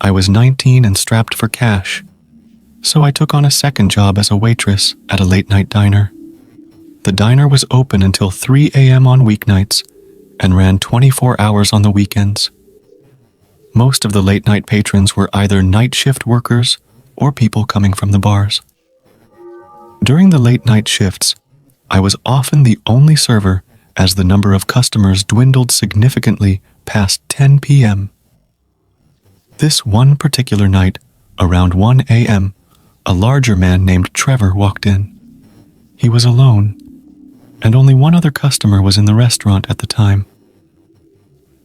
I was 19 and strapped for cash, so I took on a second job as a waitress at a late-night diner. The diner was open until 3 a.m. on weeknights and ran 24 hours on the weekends. Most of the late-night patrons were either night shift workers or people coming from the bars. During the late-night shifts, I was often the only server as the number of customers dwindled significantly past 10 p.m. This one particular night, around 1 a.m., a larger man named Trevor walked in. He was alone, and only one other customer was in the restaurant at the time.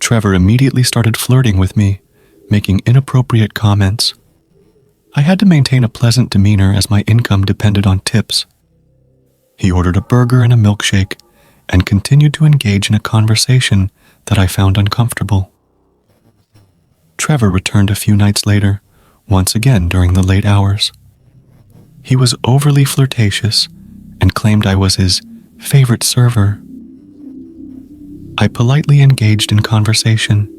Trevor immediately started flirting with me, making inappropriate comments. I had to maintain a pleasant demeanor as my income depended on tips. He ordered a burger and a milkshake and continued to engage in a conversation that I found uncomfortable. Trevor returned a few nights later, once again during the late hours. He was overly flirtatious and claimed I was his favorite server. I politely engaged in conversation,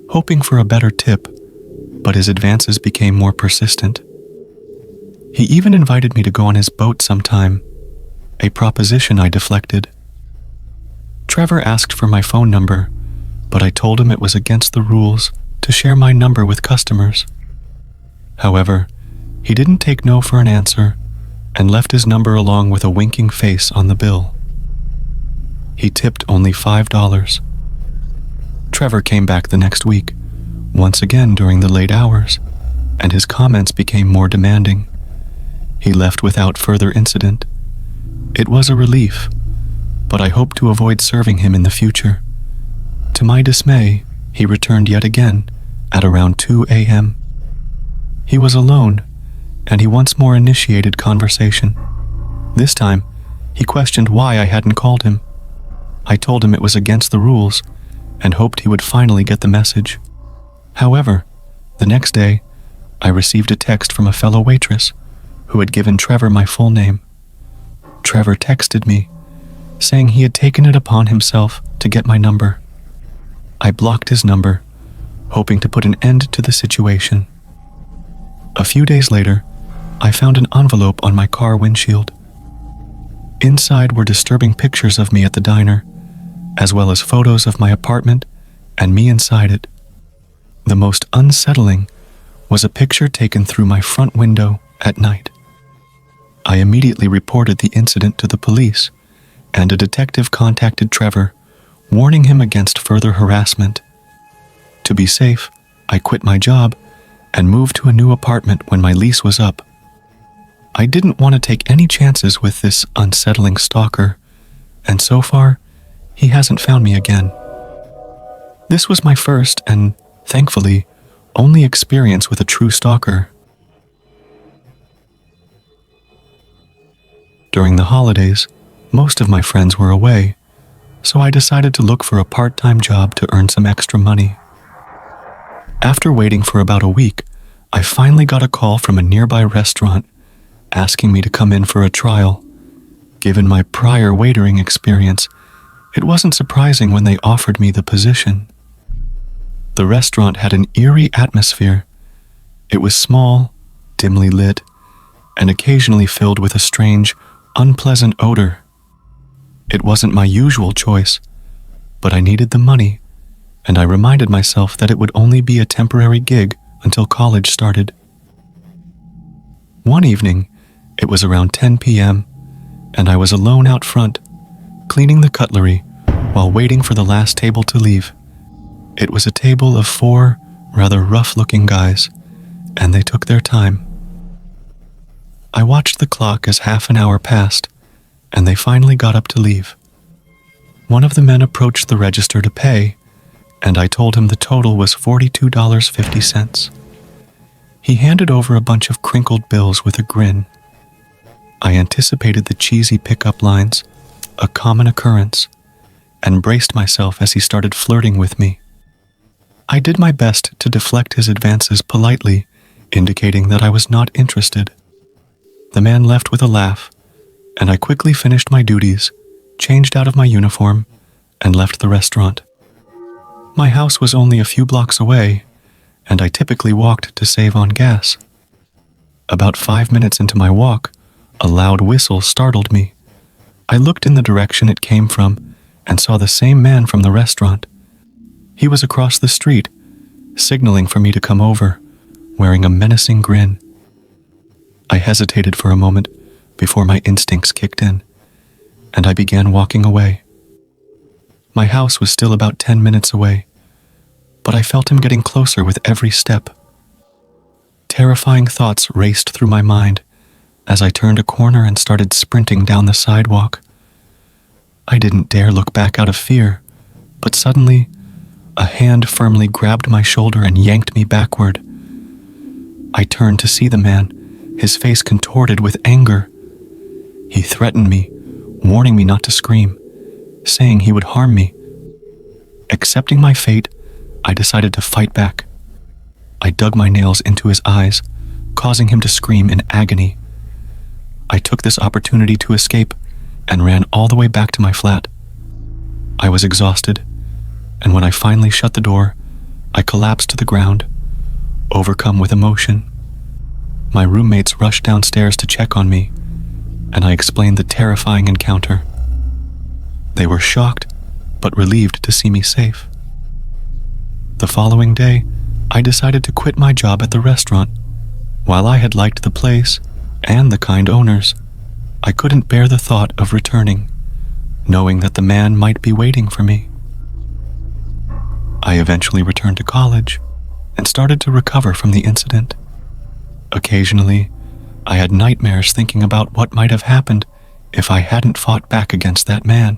hoping for a better tip, but his advances became more persistent. He even invited me to go on his boat sometime, a proposition I deflected. Trevor asked for my phone number, but I told him it was against the rules to share my number with customers. However, he didn't take no for an answer and left his number along with a winking face on the bill. He tipped only $5. Trevor came back the next week, once again during the late hours, and his comments became more demanding. He left without further incident. It was a relief, but I hoped to avoid serving him in the future. To my dismay, he returned yet again at around 2 a.m. He was alone, and he once more initiated conversation. This time, he questioned why I hadn't called him. I told him it was against the rules and hoped he would finally get the message. However, the next day, I received a text from a fellow waitress who had given Trevor my full name. Trevor texted me, saying he had taken it upon himself to get my number. I blocked his number, hoping to put an end to the situation. A few days later, I found an envelope on my car windshield. Inside were disturbing pictures of me at the diner, as well as photos of my apartment and me inside it. The most unsettling was a picture taken through my front window at night. I immediately reported the incident to the police, and a detective contacted Trevor, warning him against further harassment. To be safe, I quit my job and moved to a new apartment when my lease was up. I didn't want to take any chances with this unsettling stalker, and so far, he hasn't found me again. This was my first and, thankfully, only experience with a true stalker. During the holidays, most of my friends were away, so I decided to look for a part-time job to earn some extra money. After waiting for about a week, I finally got a call from a nearby restaurant asking me to come in for a trial. Given my prior waitering experience, it wasn't surprising when they offered me the position. The restaurant had an eerie atmosphere. It was small, dimly lit, and occasionally filled with a strange, unpleasant odor. It wasn't my usual choice, but I needed the money, and I reminded myself that it would only be a temporary gig until college started. One evening, it was around 10 p.m., and I was alone out front, cleaning the cutlery while waiting for the last table to leave. It was a table of 4 rather rough-looking guys, and they took their time. I watched the clock as half an hour passed, and they finally got up to leave. One of the men approached the register to pay, and I told him the total was $42.50. He handed over a bunch of crinkled bills with a grin. I anticipated the cheesy pickup lines, a common occurrence, and braced myself as he started flirting with me. I did my best to deflect his advances politely, indicating that I was not interested. The man left with a laugh, and I quickly finished my duties, changed out of my uniform, and left the restaurant. My house was only a few blocks away, and I typically walked to save on gas. About 5 minutes into my walk, a loud whistle startled me. I looked in the direction it came from and saw the same man from the restaurant. He was across the street, signaling for me to come over, wearing a menacing grin. I hesitated for a moment before my instincts kicked in, and I began walking away. My house was still about 10 minutes away, but I felt him getting closer with every step. Terrifying thoughts raced through my mind as I turned a corner and started sprinting down the sidewalk. I didn't dare look back out of fear, but suddenly, a hand firmly grabbed my shoulder and yanked me backward. I turned to see the man, his face contorted with anger. He threatened me, warning me not to scream, saying he would harm me. Accepting my fate, I decided to fight back. I dug my nails into his eyes, causing him to scream in agony. I took this opportunity to escape and ran all the way back to my flat. I was exhausted, and when I finally shut the door, I collapsed to the ground, overcome with emotion. My roommates rushed downstairs to check on me, and I explained the terrifying encounter. They were shocked, but relieved to see me safe. The following day, I decided to quit my job at the restaurant. While I had liked the place and the kind owners, I couldn't bear the thought of returning, knowing that the man might be waiting for me. I eventually returned to college and started to recover from the incident. Occasionally, I had nightmares thinking about what might have happened if I hadn't fought back against that man.